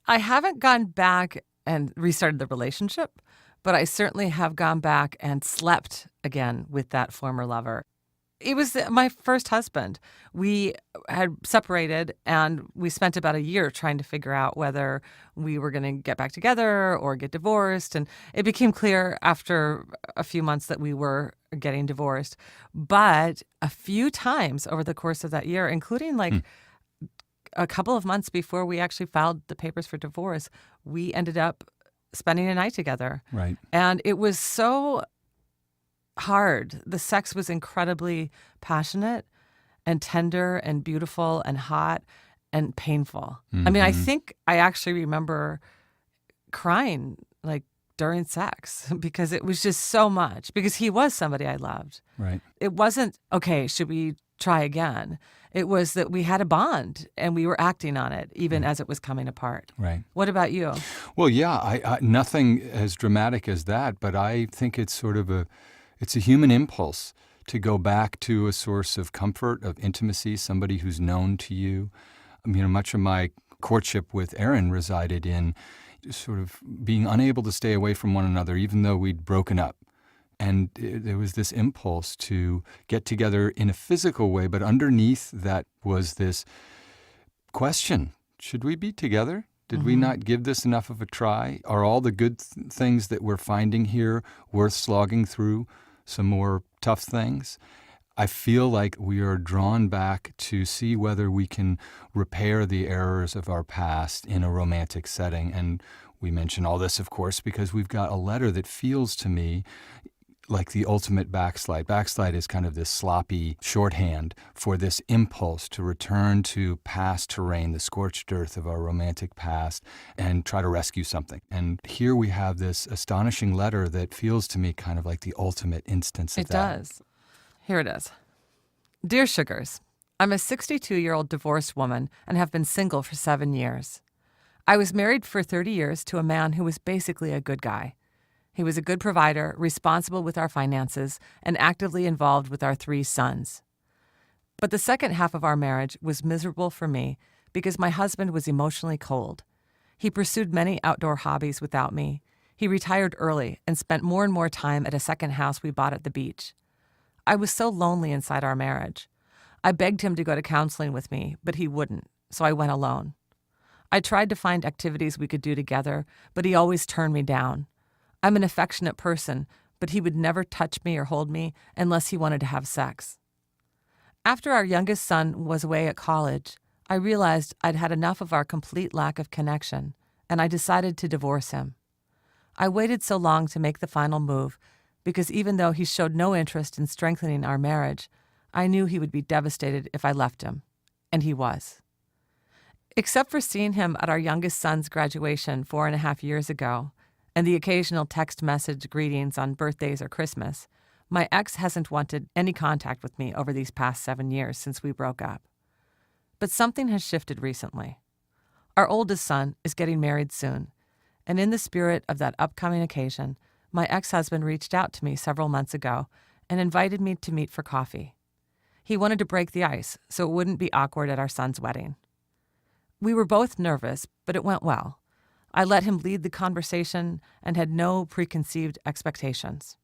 I haven't gone back and restarted the relationship, but I certainly have gone back and slept again with that former lover. It was my first husband. We had separated and we spent about a year trying to figure out whether we were going to get back together or get divorced. And it became clear after a few months that we were getting divorced. But a few times over the course of that year, including a couple of months before we actually filed the papers for divorce, we ended up spending a night together. Right. And it was so hard. The sex was incredibly passionate and tender and beautiful and hot and painful. I mean, I think I actually remember crying during sex because it was just so much, because he was somebody I loved. Right. It wasn't, okay, should we try again? It was that we had a bond and we were acting on it even as it was coming apart. Right. What about you? Well, yeah, I nothing as dramatic as that, but I think it's sort of it's a human impulse to go back to a source of comfort, of intimacy, somebody who's known to you. Much of my courtship with Erin resided in sort of being unable to stay away from one another, even though we'd broken up. And there was this impulse to get together in a physical way, but underneath that was this question: should we be together? Did we not give this enough of a try? Are all the good things that we're finding here worth slogging through some more tough things? I feel like we are drawn back to see whether we can repair the errors of our past in a romantic setting. And we mention all this, of course, because we've got a letter that feels to me like the ultimate backslide. Backslide is kind of this sloppy shorthand for this impulse to return to past terrain, the scorched earth of our romantic past, and try to rescue something. And here we have this astonishing letter that feels to me kind of like the ultimate instance of that. It does. Here it is. Dear Sugars, I'm a 62-year-old divorced woman and have been single for 7 years. I was married for 30 years to a man who was basically a good guy. He was a good provider, responsible with our finances, and actively involved with our 3 sons. But the second half of our marriage was miserable for me because my husband was emotionally cold. He pursued many outdoor hobbies without me. He retired early and spent more and more time at a second house we bought at the beach. I was so lonely inside our marriage. I begged him to go to counseling with me, but he wouldn't, so I went alone. I tried to find activities we could do together, but he always turned me down. I'm an affectionate person, but he would never touch me or hold me unless he wanted to have sex. After our youngest son was away at college, I realized I'd had enough of our complete lack of connection, and I decided to divorce him. I waited so long to make the final move because even though he showed no interest in strengthening our marriage, I knew he would be devastated if I left him, and he was. Except for seeing him at our youngest son's graduation 4.5 years ago, and the occasional text message greetings on birthdays or Christmas, my ex hasn't wanted any contact with me over these past 7 years since we broke up. But something has shifted recently. Our oldest son is getting married soon, and in the spirit of that upcoming occasion, my ex-husband reached out to me several months ago and invited me to meet for coffee. He wanted to break the ice so it wouldn't be awkward at our son's wedding. We were both nervous, but it went well. I let him lead the conversation and had no preconceived expectations.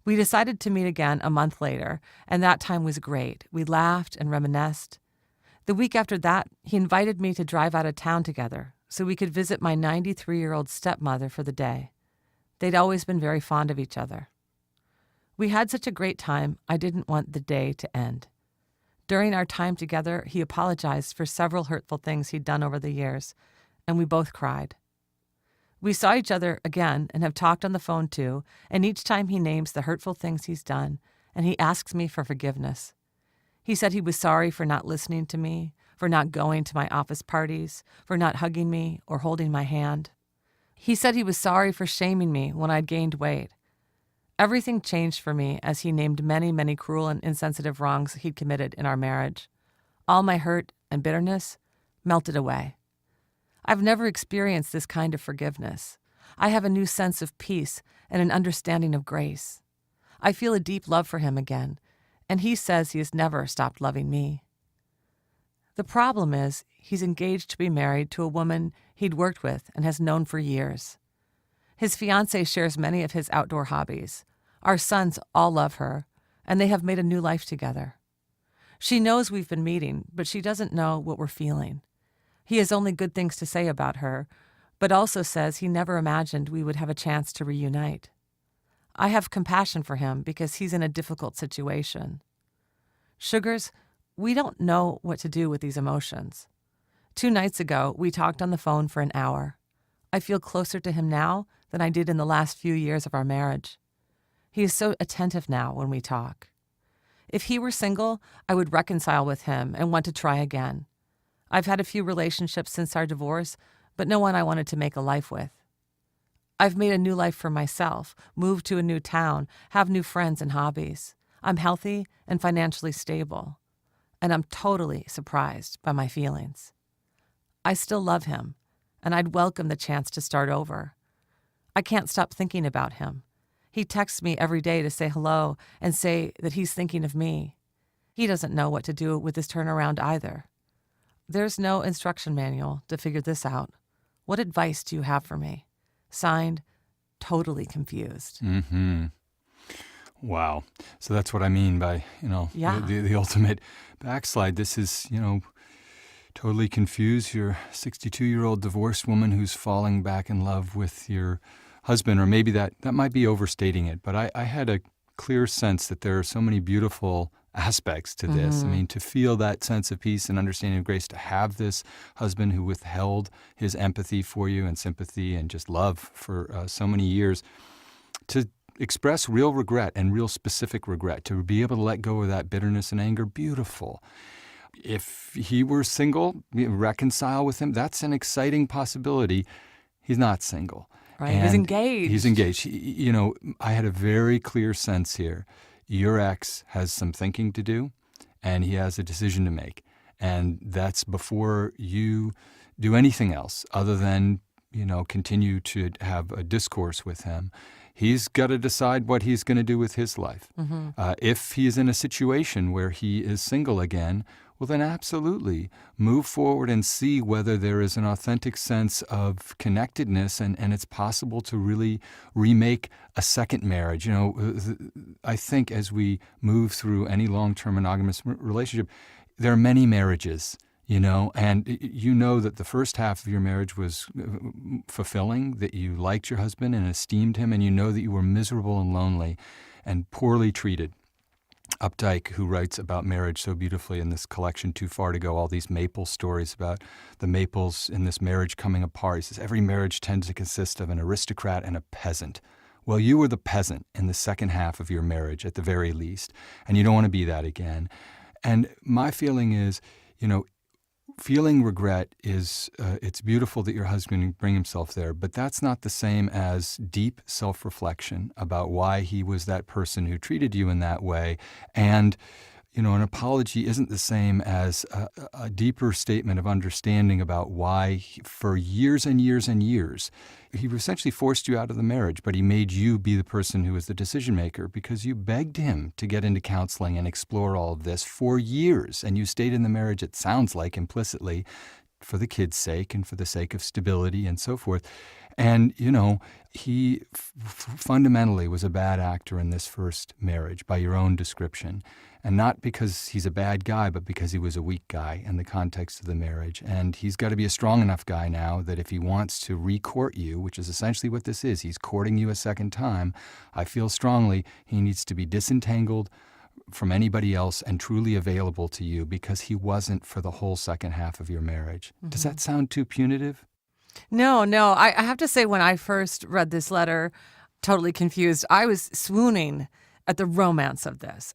We decided to meet again a month later, and that time was great. We laughed and reminisced. The week after that, he invited me to drive out of town together so we could visit my 93-year-old stepmother for the day. They'd always been very fond of each other. We had such a great time, I didn't want the day to end. During our time together, he apologized for several hurtful things he'd done over the years, and we both cried. We saw each other again and have talked on the phone too, and each time he names the hurtful things he's done, and he asks me for forgiveness. He said he was sorry for not listening to me, for not going to my office parties, for not hugging me or holding my hand. He said he was sorry for shaming me when I'd gained weight. Everything changed for me as he named many, many cruel and insensitive wrongs he'd committed in our marriage. All my hurt and bitterness melted away. I've never experienced this kind of forgiveness. I have a new sense of peace and an understanding of grace. I feel a deep love for him again, and he says he has never stopped loving me. The problem is he's engaged to be married to a woman he'd worked with and has known for years. His fiancée shares many of his outdoor hobbies. Our sons all love her, and they have made a new life together. She knows we've been meeting, but she doesn't know what we're feeling. He has only good things to say about her, but also says he never imagined we would have a chance to reunite. I have compassion for him because he's in a difficult situation. Sugars, we don't know what to do with these emotions. 2 nights ago, we talked on the phone for an hour. I feel closer to him now than I did in the last few years of our marriage. He is so attentive now when we talk. If he were single, I would reconcile with him and want to try again. I've had a few relationships since our divorce, but no one I wanted to make a life with. I've made a new life for myself, moved to a new town, have new friends and hobbies. I'm healthy and financially stable, and I'm totally surprised by my feelings. I still love him, and I'd welcome the chance to start over. I can't stop thinking about him. He texts me every day to say hello and say that he's thinking of me. He doesn't know what to do with this turnaround either. There's no instruction manual to figure this out. What advice do you have for me? Signed, Totally Confused. Mm-hmm. Wow. So that's what I mean by, the ultimate backslide. This is, totally confused. You're a 62-year-old divorced woman who's falling back in love with your husband, or maybe that might be overstating it. But I had a clear sense that there are so many beautiful aspects to this. Mm-hmm. I mean, to feel that sense of peace and understanding of grace, to have this husband who withheld his empathy for you and sympathy and just love for so many years, to express real regret and real specific regret, to be able to let go of that bitterness and anger, beautiful. If he were single, reconcile with him, that's an exciting possibility. He's not single. Right, and he's engaged. He's engaged. I had a very clear sense here. Your ex has some thinking to do, and he has a decision to make. And that's before you do anything else other than, continue to have a discourse with him. He's got to decide what he's going to do with his life. Mm-hmm. If he's in a situation where he is single again, well, then absolutely move forward and see whether there is an authentic sense of connectedness and it's possible to really remake a second marriage. I think as we move through any long-term monogamous relationship, there are many marriages, and that the first half of your marriage was fulfilling, that you liked your husband and esteemed him, and that you were miserable and lonely and poorly treated. Updike, who writes about marriage so beautifully in this collection, Too Far to Go, all these maple stories about the maples in this marriage coming apart. He says, every marriage tends to consist of an aristocrat and a peasant. Well, you were the peasant in the second half of your marriage at the very least, and you don't want to be that again. And my feeling is, feeling regret is, it's beautiful that your husband can bring himself there, but that's not the same as deep self-reflection about why he was that person who treated you in that way. And, an apology isn't the same as a deeper statement of understanding about why for years and years and years, he essentially forced you out of the marriage, but he made you be the person who was the decision maker because you begged him to get into counseling and explore all of this for years. And you stayed in the marriage, it sounds like implicitly, for the kids' sake and for the sake of stability and so forth. And, he fundamentally was a bad actor in this first marriage by your own description. And not because he's a bad guy, but because he was a weak guy in the context of the marriage. And he's got to be a strong enough guy now that if he wants to re-court you, which is essentially what this is, he's courting you a second time, I feel strongly he needs to be disentangled from anybody else and truly available to you because he wasn't for the whole second half of your marriage. Mm-hmm. Does that sound too punitive? No. I have to say when I first read this letter, Totally Confused, I was swooning at the romance of this.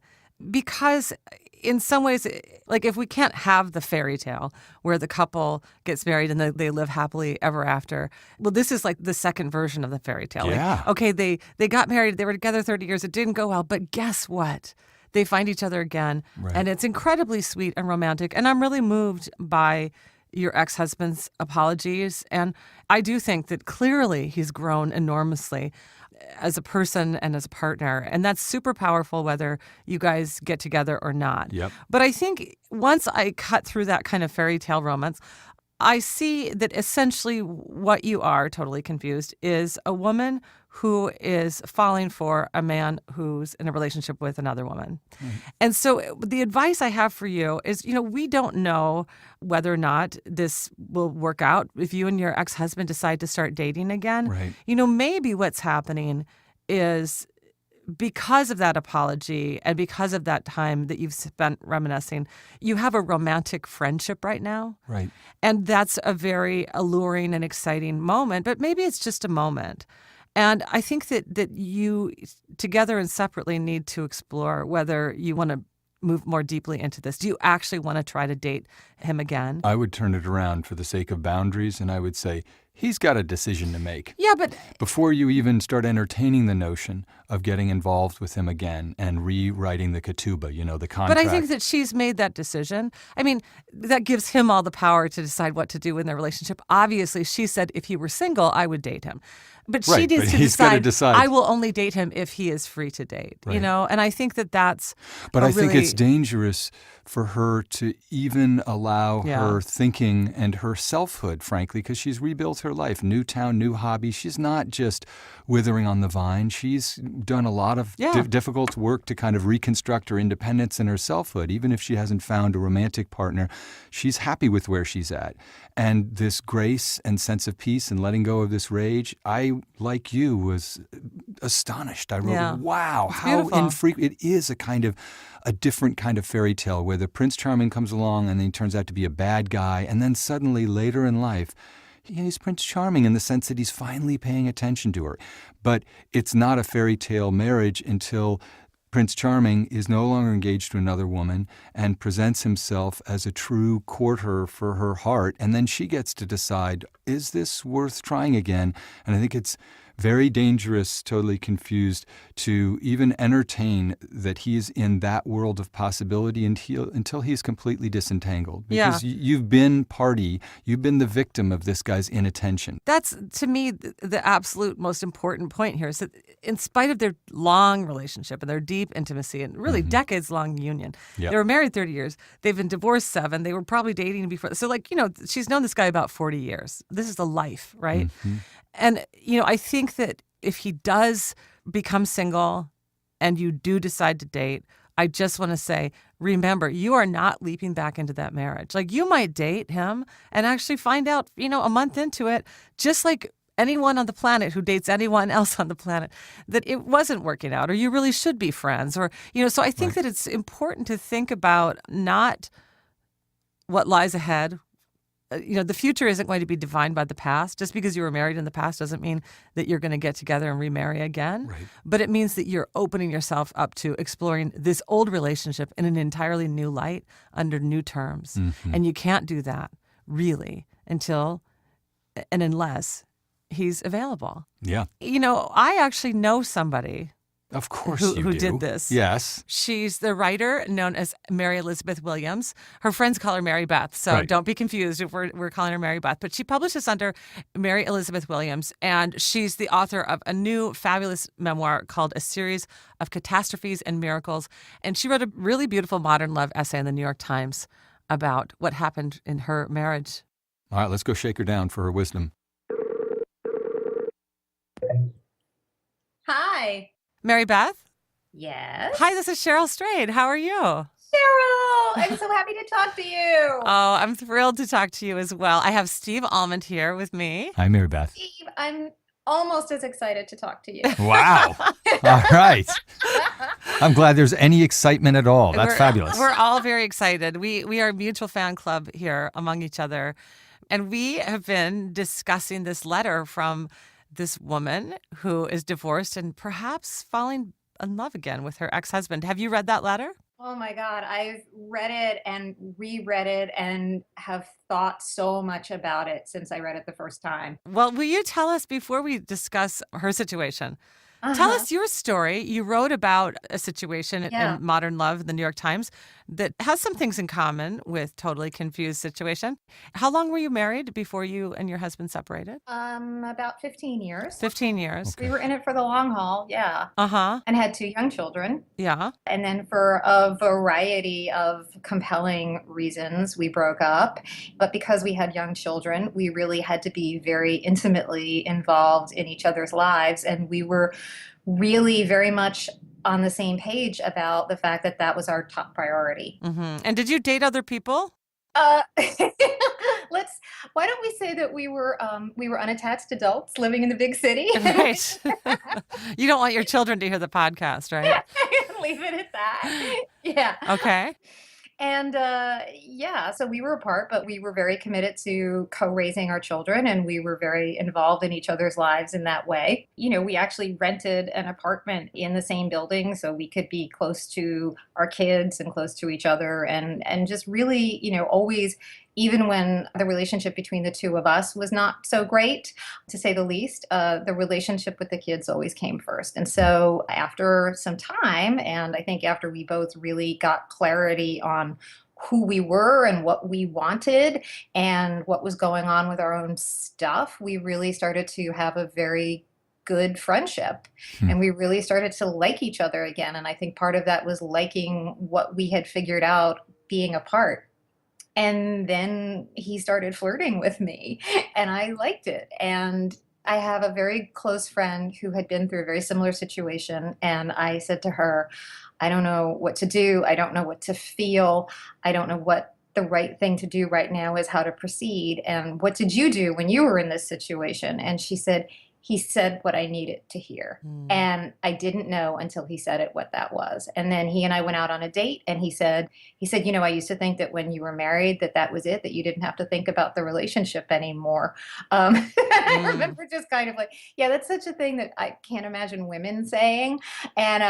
Because in some ways, like if we can't have the fairy tale where the couple gets married and they live happily ever after, well, this is like the second version of the fairy tale. Yeah. Like, okay, they got married, they were together 30 years, it didn't go well, but guess what? They find each other again, right. And it's incredibly sweet and romantic. And I'm really moved by your ex-husband's apologies. And I do think that clearly he's grown enormously as a person and as a partner. And that's super powerful whether you guys get together or not. Yep. But I think once I cut through that kind of fairy tale romance, I see that essentially what you are, totally confused, is a woman who is falling for a man who's in a relationship with another woman. And so the advice I have for you is, we don't know whether or not this will work out if you and your ex-husband decide to start dating again. Right. Maybe what's happening is because of that apology and because of that time that you've spent reminiscing, you have a romantic friendship right now. Right. And that's a very alluring and exciting moment, but maybe it's just a moment. And I think that you, together and separately, need to explore whether you want to move more deeply into this. Do you actually want to try to date him again? I would turn it around for the sake of boundaries, and I would say, he's got a decision to make. Yeah, but Before you even start entertaining the notion of getting involved with him again and rewriting the ketubah, the contract. But I think that she's made that decision. I mean, that gives him all the power to decide what to do in their relationship. Obviously, she said if he were single, I would date him. But she Right, needs but to he's gotta decide. I will only date him if he is free to date, Right. And I think that's But I think really- it's dangerous for her to even allow Yeah. her thinking and her selfhood, frankly, because she's rebuilt her life. New town, new hobby. She's not just withering on the vine. She's done a lot of Yeah. difficult work to kind of reconstruct her independence and her selfhood. Even if she hasn't found a romantic partner, she's happy with where she's at. And this grace and sense of peace and letting go of this rage, I, like you, was astonished. I wrote, Yeah. wow, It's how beautiful. infrequent. It is a different kind of fairy tale where the Prince Charming comes along and then he turns out to be a bad guy. And then suddenly later in life, he's Prince Charming in the sense that he's finally paying attention to her. But it's not a fairy tale marriage until Prince Charming is no longer engaged to another woman and presents himself as a true courtier for her heart. And then she gets to decide, is this worth trying again? And I think it's very dangerous, totally confused, to even entertain that he's in that world of possibility until he's completely disentangled. Because you've been the victim of this guy's inattention. That's, to me, the absolute most important point here is that in spite of their long relationship and their deep intimacy and really decades-long union, Yep. they were married 30 years. They've been divorced 7. They were probably dating before. So, she's known this guy about 40 years. This is a life, right? Mm-hmm. And, I think that if he does become single and you do decide to date, I just want to say, remember, you are not leaping back into that marriage. Like, you might date him and actually find out, a month into it, just like anyone on the planet who dates anyone else on the planet, that it wasn't working out, or you really should be friends, or, so I think that it's important to think about not what lies ahead. The future isn't going to be defined by the past. Just because you were married in the past doesn't mean that you're going to get together and remarry again. Right. But it means that you're opening yourself up to exploring this old relationship in an entirely new light under new terms. Mm-hmm. And you can't do that, really, until and unless he's available. Yeah. I actually know somebody Of course who you do. did this. Yes. She's the writer known as Mary Elizabeth Williams. Her friends call her Mary Beth, so Right. don't be confused if we're calling her Mary Beth. But she publishes under Mary Elizabeth Williams, and she's the author of a new fabulous memoir called A Series of Catastrophes and Miracles. And she wrote a really beautiful modern love essay in the New York Times about what happened in her marriage. All right, let's go shake her down for her wisdom. Hi. Mary Beth? Yes. Hi, this is Cheryl Strayed. How are you? Cheryl. I'm so happy to talk to you. Oh, I'm thrilled to talk to you as well. I have Steve Almond here with me. Hi, Mary Beth. Steve, I'm almost as excited to talk to you. Wow. All right. I'm glad there's any excitement at all. That's fabulous. We're all very excited. We are a mutual fan club here among each other. And we have been discussing this letter from this woman who is divorced and perhaps falling in love again with her ex-husband. Have you read that letter? Oh my God. I've read it and reread it and have thought so much about it since I read it the first time. Well, will you tell us before we discuss her situation? Tell us your story. You wrote about a situation Yeah. in Modern Love in the New York Times that has some things in common with Totally Confused situation. How long were you married before you and your husband separated? About 15 years. 15 years. We Okay. were in it for the long haul, yeah, Uh-huh. and had 2 young children. Yeah. And then for a variety of compelling reasons, we broke up. But because we had young children, we really had to be very intimately involved in each other's lives. And we were really very much on the same page about the fact that that was our top priority. And did you date other people? Uh, let's. Why don't we say that we were unattached adults living in the big city? Right. You don't want your children to hear the podcast, right? Leave it at that. Yeah. Okay. And yeah, so we were apart, but we were very committed to co-raising our children, and we were very involved in each other's lives in that way. You know, we actually rented an apartment in the same building so we could be close to our kids and close to each other, and just really, you know, always, even when the relationship between the two of us was not so great, to say the least, the relationship with the kids always came first. And so after some time, and I think after we both really got clarity on who we were and what we wanted and what was going on with our own stuff, we really started to have a very good friendship, and we really started to like each other again. And I think part of that was liking what we had figured out being apart. And then he started flirting with me, and I liked it. And I have a very close friend who had been through a very similar situation. And I said to her, I don't know what to do. I don't know what to feel. I don't know what the right thing to do right now is, how to proceed. And what did you do when you were in this situation? And she said, he said what I needed to hear. And I didn't know until he said it what that was. And then he and I went out on a date, and he said, you know, I used to think that when you were married, that was it, that you didn't have to think about the relationship anymore. I remember just kind of like, yeah, that's such a thing that I can't imagine women saying. And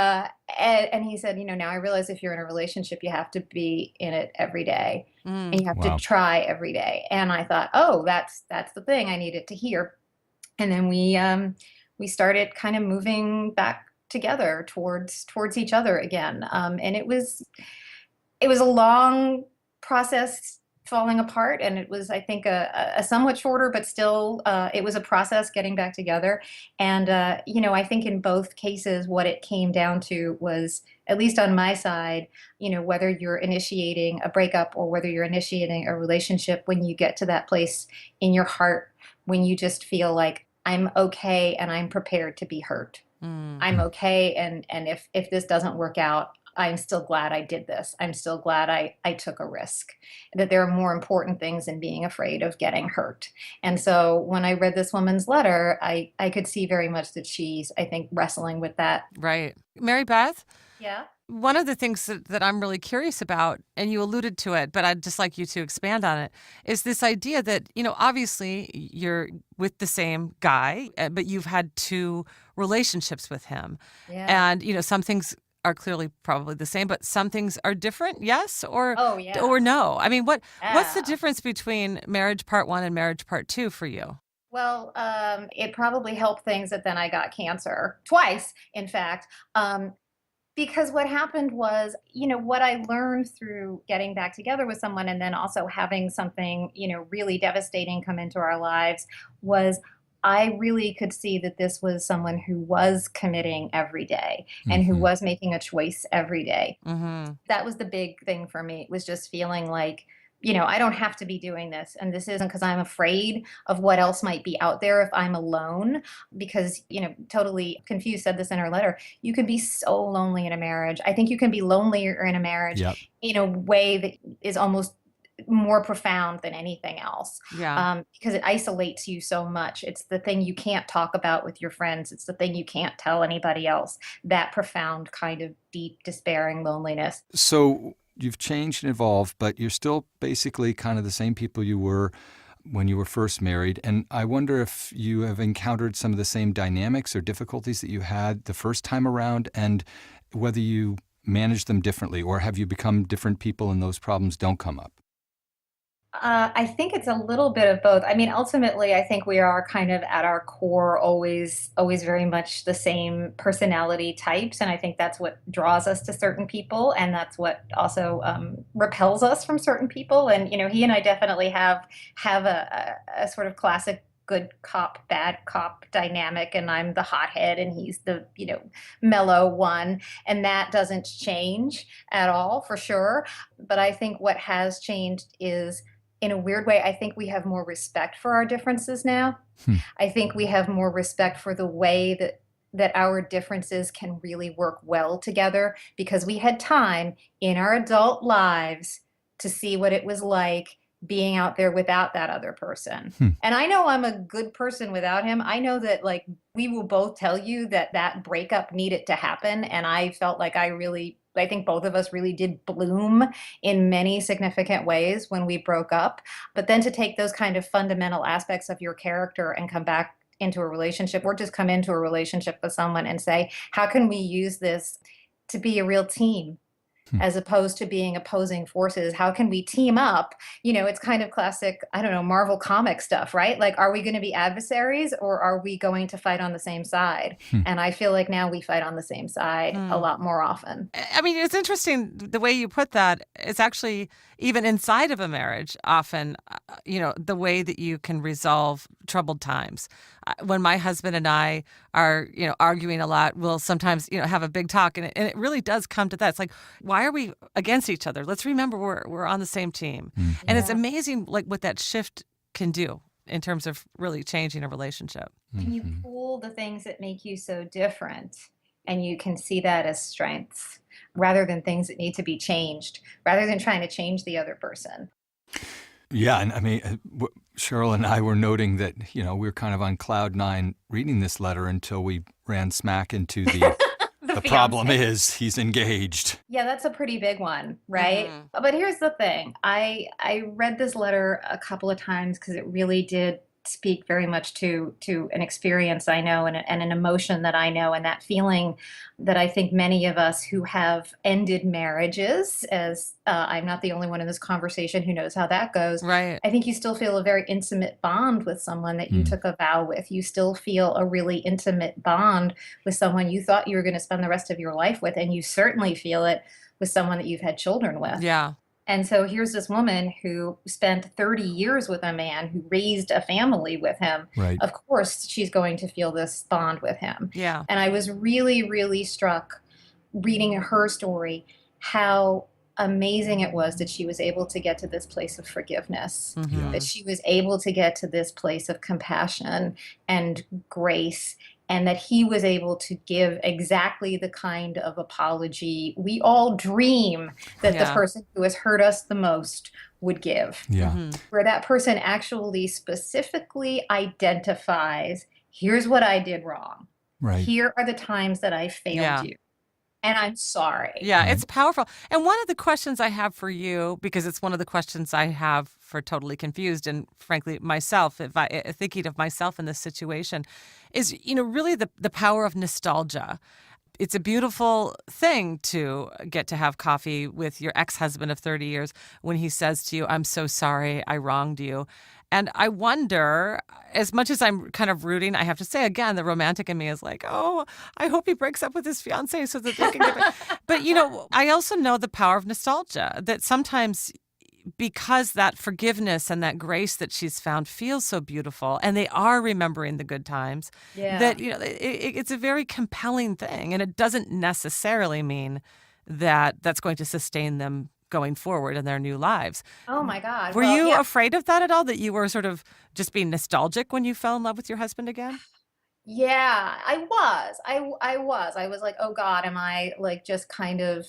he said, you know, now I realize if you're in a relationship, you have to be in it every day, and you have Wow. to try every day. And I thought, oh, that's the thing I needed to hear. And then we started kind of moving back together towards each other again. And it was a long process falling apart, and it was, I think, a somewhat shorter, but still it was a process getting back together. And you know, I think in both cases what it came down to was, at least on my side, you know, whether you're initiating a breakup or whether you're initiating a relationship, when you get to that place in your heart when you just feel like, I'm okay and I'm prepared to be hurt. I'm okay, and if this doesn't work out, I'm still glad I did this. I'm still glad I took a risk. That there are more important things than being afraid of getting hurt. And so when I read this woman's letter, I could see very much that she's, I think, wrestling with that. Right. Mary Beth? Yeah. One of the things that I'm really curious about, and you alluded to it, but I'd just like you to expand on it, is this idea that, you know, obviously you're with the same guy, but you've had 2 relationships with him. Yeah. And, you know, some things are clearly probably the same, but some things are different, yes? Or yeah. or no? I mean, what's the Yeah. difference between marriage part 1 and marriage part 2 for you? Well, it probably helped things that then I got cancer twice, in fact. Because what happened was, you know, what I learned through getting back together with someone and then also having something, you know, really devastating come into our lives was, I really could see that this was someone who was committing every day and who was making a choice every day. That was the big thing for me. It was just feeling like, you know, I don't have to be doing this. And this isn't because I'm afraid of what else might be out there if I'm alone. Because, you know, Totally Confused said this in her letter. You can be so lonely in a marriage. I think you can be lonelier in a marriage in a way that is almost more profound than anything else. Yeah. Because it isolates you so much. It's the thing you can't talk about with your friends. It's the thing you can't tell anybody else. That profound kind of deep, despairing loneliness. So you've changed and evolved, but you're still basically kind of the same people you were when you were first married. And I wonder if you have encountered some of the same dynamics or difficulties that you had the first time around, and whether you manage them differently, or have you become different people and those problems don't come up? I think it's a little bit of both. I mean, ultimately, I think we are kind of at our core always very much the same personality types, and I think that's what draws us to certain people, and that's what also repels us from certain people. And he and I definitely have a sort of classic good cop, bad cop dynamic, and I'm the hothead, and he's the mellow one, and that doesn't change at all for sure. But I think what has changed is, in a weird way, I think we have more respect for our differences now. Hmm. I think we have more respect for the way that our differences can really work well together, because we had time in our adult lives to see what it was like being out there without that other person. Hmm. And I know I'm a good person without him. I know that, like, we will both tell you that that breakup needed to happen, and I felt like I think both of us really did bloom in many significant ways when we broke up. But then to take those kind of fundamental aspects of your character and come back into a relationship, or just come into a relationship with someone and say, how can we use this to be a real team? As opposed to being opposing forces, how can we team up? It's kind of classic, I don't know, Marvel comic stuff, right? Like, are we going to be adversaries, or are we going to fight on the same side? And I feel like now we fight on the same side a lot more often. I mean, it's interesting the way you put that. It's actually even inside of a marriage, often, the way that you can resolve troubled times. When my husband and I are, arguing a lot, we'll sometimes, have a big talk, and it really does come to that. It's like, why are we against each other? Let's remember we're on the same team. And it's amazing, like, what that shift can do in terms of really changing a relationship. Can you pull the things that make you so different, and you can see that as strengths rather than things that need to be changed, rather than trying to change the other person. Yeah, and I mean, Cheryl and I were noting that, we were kind of on cloud nine reading this letter until we ran smack into the problem is he's engaged. Yeah, that's a pretty big one, right? But here's the thing. I read this letter a couple of times because it really did speak very much to an experience I know, and an emotion that I know, and that feeling that I think many of us who have ended marriages, as I'm not the only one in this conversation who knows how that goes. Right. I think you still feel a very intimate bond with someone that you took a vow with. You still feel a really intimate bond with someone you thought you were going to spend the rest of your life with, and you certainly feel it with someone that you've had children with. Yeah. And so here's this woman who spent 30 years with a man who raised a family with him. Right. Of course, she's going to feel this bond with him. Yeah. And I was really, really struck reading her story, how amazing it was that she was able to get to this place of forgiveness, that she was able to get to this place of compassion and grace, and that he was able to give exactly the kind of apology we all dream that the person who has hurt us the most would give. Yeah. Where that person actually specifically identifies, here's what I did wrong. Right. Here are the times that I failed you. And I'm sorry. Yeah, it's powerful. And one of the questions I have for you, because it's one of the questions I have for Totally Confused, and frankly, myself, if I thinking of myself in this situation, is, really the power of nostalgia. It's a beautiful thing to get to have coffee with your ex-husband of 30 years when he says to you, I'm so sorry, I wronged you. And I wonder, as much as I'm kind of rooting, I have to say, again, the romantic in me is like, oh, I hope he breaks up with his fiancée so that they can get back. But, I also know the power of nostalgia, that sometimes because that forgiveness and that grace that she's found feels so beautiful, and they are remembering the good times, that, it's a very compelling thing. And it doesn't necessarily mean that that's going to sustain them going forward in their new lives. Oh my God. Were you afraid of that at all, that you were sort of just being nostalgic when you fell in love with your husband again? Yeah, I was. I was like, oh God, am I like just kind of,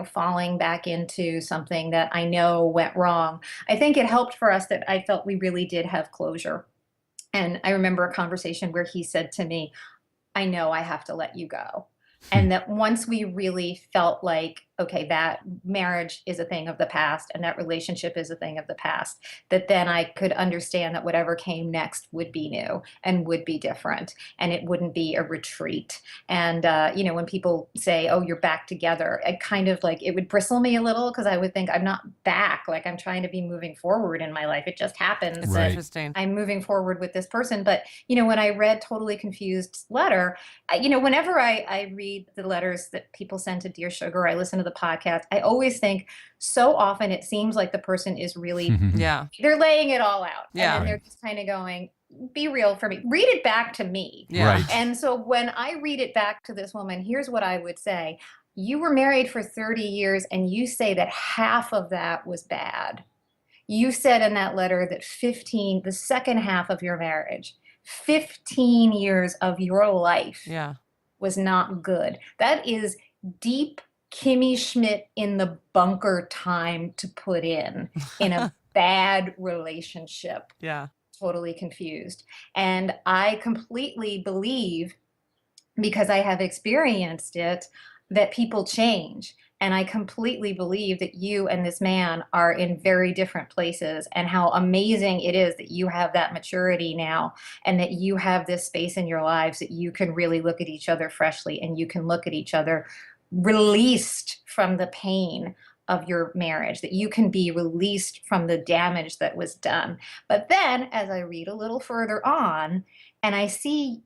falling back into something that I know went wrong? I think it helped for us that I felt we really did have closure. And I remember a conversation where he said to me, I know I have to let you go. And that once we really felt like okay, that marriage is a thing of the past and that relationship is a thing of the past, that then I could understand that whatever came next would be new and would be different and it wouldn't be a retreat. And, when people say, oh, you're back together, I kind of like, it would bristle me a little because I would think I'm not back. Like I'm trying to be moving forward in my life. It just happens It's that interesting. I'm moving forward with this person. But, when I read Totally Confused's letter, whenever I read the letters that people send to Dear Sugar, I listen to the podcast, I always think so often it seems like the person is really, Yeah. they're laying it all out. Yeah. And then they're just kind of going, be real for me. Read it back to me. Yeah. Right. And so when I read it back to this woman, here's what I would say. You were married for 30 years and you say that half of that was bad. You said in that letter that the second half of your marriage, 15 years of your life Yeah. was not good. That is deep Kimmy Schmidt in the bunker time to put in a bad relationship. Yeah. Totally Confused. And I completely believe, because I have experienced it, that people change. And I completely believe that you and this man are in very different places, and how amazing it is that you have that maturity now and that you have this space in your lives that you can really look at each other freshly and you can look at each other released from the pain of your marriage, that you can be released from the damage that was done. But then as I read a little further on and I see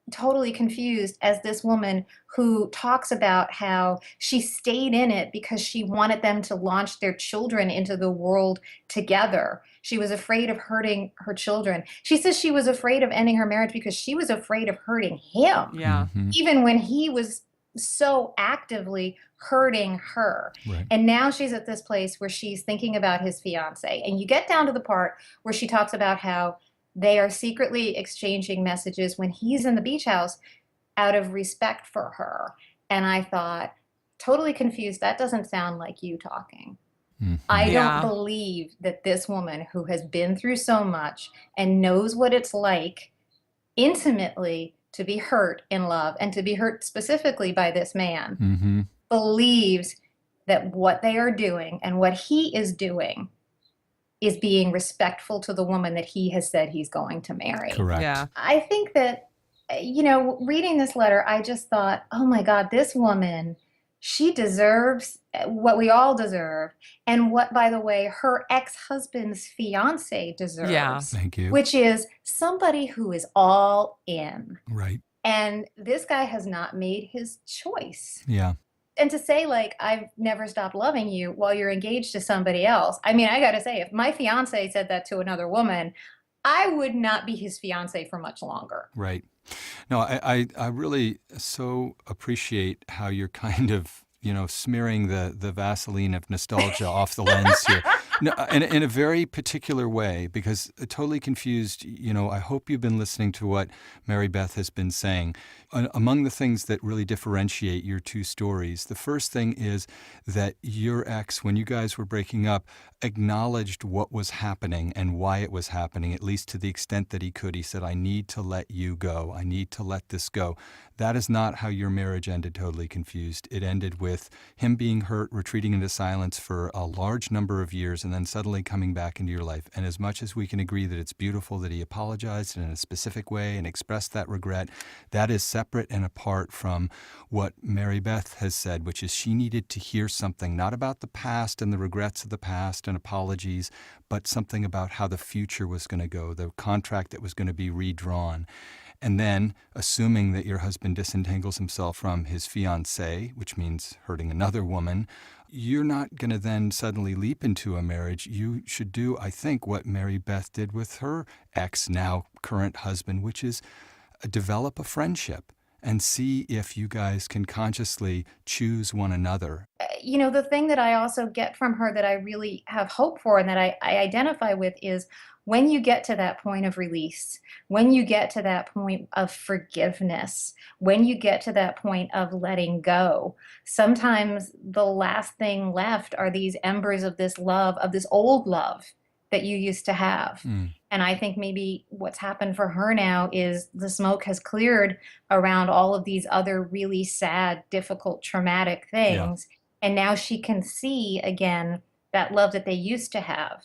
Totally Confused as this woman who talks about how she stayed in it because she wanted them to launch their children into the world together. She was afraid of hurting her children. She says she was afraid of ending her marriage because she was afraid of hurting him, Yeah. even when he was so actively hurting her. Right. And now she's at this place where she's thinking about his fiance. And you get down to the part where she talks about how they are secretly exchanging messages when he's in the beach house out of respect for her. And I thought, Totally Confused, that doesn't sound like you talking. I Yeah. don't believe that this woman who has been through so much and knows what it's like intimately to be hurt in love and to be hurt specifically by this man believes that what they are doing and what he is doing is being respectful to the woman that he has said he's going to marry. Correct. Yeah. I think that, reading this letter, I just thought, oh my God, this woman, she deserves what we all deserve. And what, by the way, her ex-husband's fiance deserves. Yeah. Thank you. Which is somebody who is all in. Right. And this guy has not made his choice. Yeah. And to say, like, I've never stopped loving you while you're engaged to somebody else. I mean, I got to say, if my fiance said that to another woman, I would not be his fiance for much longer. Right. No, I really so appreciate how you're kind of, smearing the Vaseline of nostalgia off the lens here. No, in a very particular way, because Totally Confused, I hope you've been listening to what Mary Beth has been saying. Among the things that really differentiate your two stories, the first thing is that your ex, when you guys were breaking up, acknowledged what was happening and why it was happening, at least to the extent that he could. He said, I need to let you go. I need to let this go. That is not how your marriage ended, Totally Confused. It ended with him being hurt, retreating into silence for a large number of years, and then suddenly coming back into your life. And as much as we can agree that it's beautiful that he apologized in a specific way and expressed that regret, that is separate and apart from what Mary Beth has said, which is she needed to hear something, not about the past and the regrets of the past and apologies, but something about how the future was going to go, the contract that was going to be redrawn. And then, assuming that your husband disentangles himself from his fiancée, which means hurting another woman, you're not going to then suddenly leap into a marriage. You should do, I think, what Mary Beth did with her ex, now current husband, which is develop a friendship and see if you guys can consciously choose one another. The thing that I also get from her that I really have hope for and that I identify with is when you get to that point of release, when you get to that point of forgiveness, when you get to that point of letting go, sometimes the last thing left are these embers of this love, of this old love that you used to have. And I think maybe what's happened for her now is the smoke has cleared around all of these other really sad, difficult, traumatic things. And now she can see again that love that they used to have.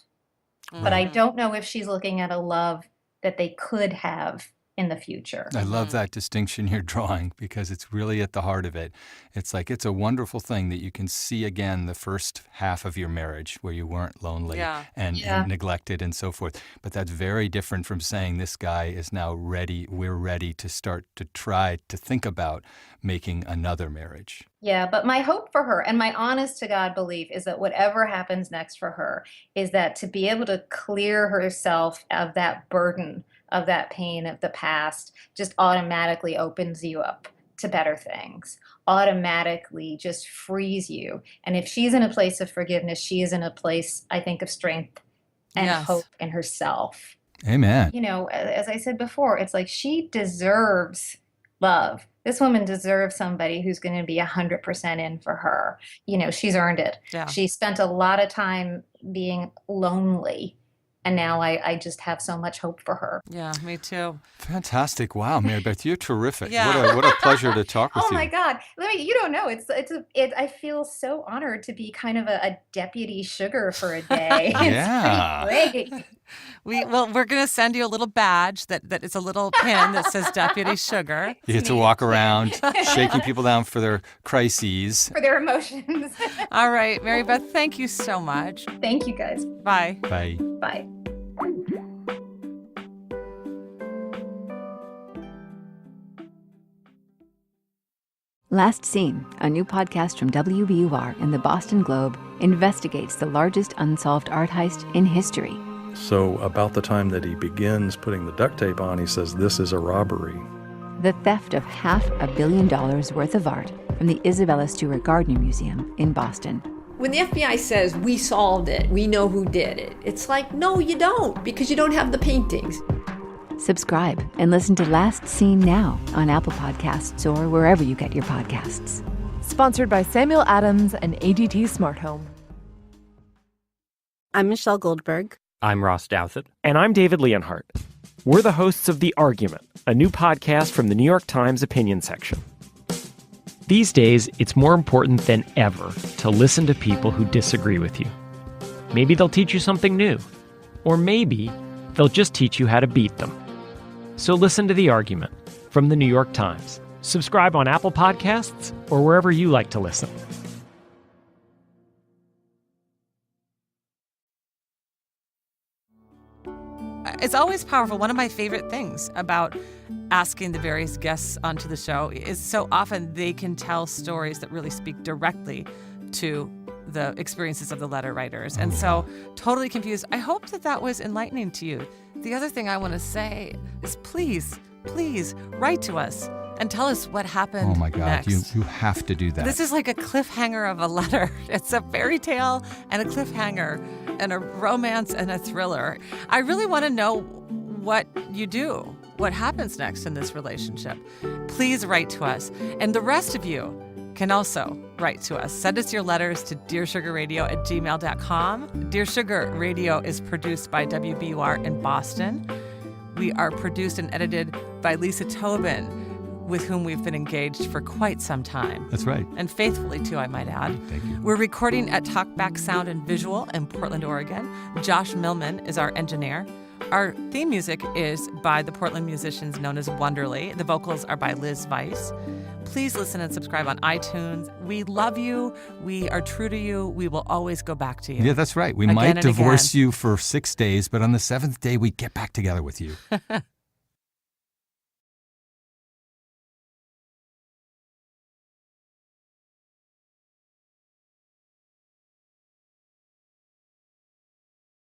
But I Mhm. don't know if she's looking at a love that they could have in the future. I love that distinction you're drawing because it's really at the heart of it. It's like it's a wonderful thing that you can see again the first half of your marriage where you weren't lonely Yeah. and Yeah. neglected and so forth. But that's very different from saying this guy is now ready, we're ready to start to try to think about making another marriage. Yeah, but my hope for her and my honest to God belief is that whatever happens next for her is that to be able to clear herself of that burden, of that pain of the past, just automatically opens you up to better things, automatically just frees you. And if she's in a place of forgiveness, she is in a place, I think, of strength and Yes. hope in herself. Amen. You know, as I said before, it's like she deserves love. This woman deserves somebody who's going to be 100% in for her. You know, she's earned it. Yeah. She spent a lot of time being lonely, and now I just have so much hope for her. Yeah, me too. Fantastic. Wow, Mary Beth, you're terrific. Yeah. What a pleasure to talk with Oh you. my God. You don't know. I feel so honored to be kind of a deputy sugar for a day. Yeah. It's pretty great. We're gonna send you a little badge that is a little pin that says Deputy Sugar. You get to walk around shaking people down for their crises. For their emotions. All right, Mary Beth, thank you so much. Thank you guys. Bye. Bye. Bye. Last Seen, a new podcast from WBUR and the Boston Globe, investigates the largest unsolved art heist in history. So about the time that he begins putting the duct tape on, he says, "This is a robbery." The theft of $500 million worth of art from the Isabella Stewart Gardner Museum in Boston. When the FBI says, "We solved it, we know who did it," it's like, no, you don't, because you don't have the paintings. Subscribe and listen to Last Seen now on Apple Podcasts or wherever you get your podcasts. Sponsored by Samuel Adams and ADT Smart Home. I'm Michelle Goldberg. I'm Ross Douthat. And I'm David Leonhardt. We're the hosts of The Argument, a new podcast from the New York Times opinion section. These days, it's more important than ever to listen to people who disagree with you. Maybe they'll teach you something new, or maybe they'll just teach you how to beat them. So listen to The Argument from the New York Times. Subscribe on Apple Podcasts or wherever you like to listen. It's always powerful. One of my favorite things about asking the various guests onto the show is so often they can tell stories that really speak directly to the experiences of the letter writers. And so, totally confused. I hope that was enlightening to you. The other thing I want to say is please write to us and tell us what happened Oh my God, next. you have to do that. This is like a cliffhanger of a letter. It's a fairy tale and a cliffhanger and a romance and a thriller. I really want to know what you do, what happens next in this relationship. Please write to us. And the rest of you can also write to us. Send us your letters to dearsugarradio@gmail.com. Dear Sugar Radio is produced by WBUR in Boston. We are produced and edited by Lisa Tobin, with whom we've been engaged for quite some time. That's right. And faithfully, too, I might add. Thank you. We're recording at Talkback Sound and Visual in Portland, Oregon. Josh Millman is our engineer. Our theme music is by the Portland musicians known as Wonderly. The vocals are by Liz Weiss. Please listen and subscribe on iTunes. We love you. We are true to you. We will always go back to you. Yeah, that's right. We Again might and divorce again. you for 6 days, but on the 7th day, we get back together with you.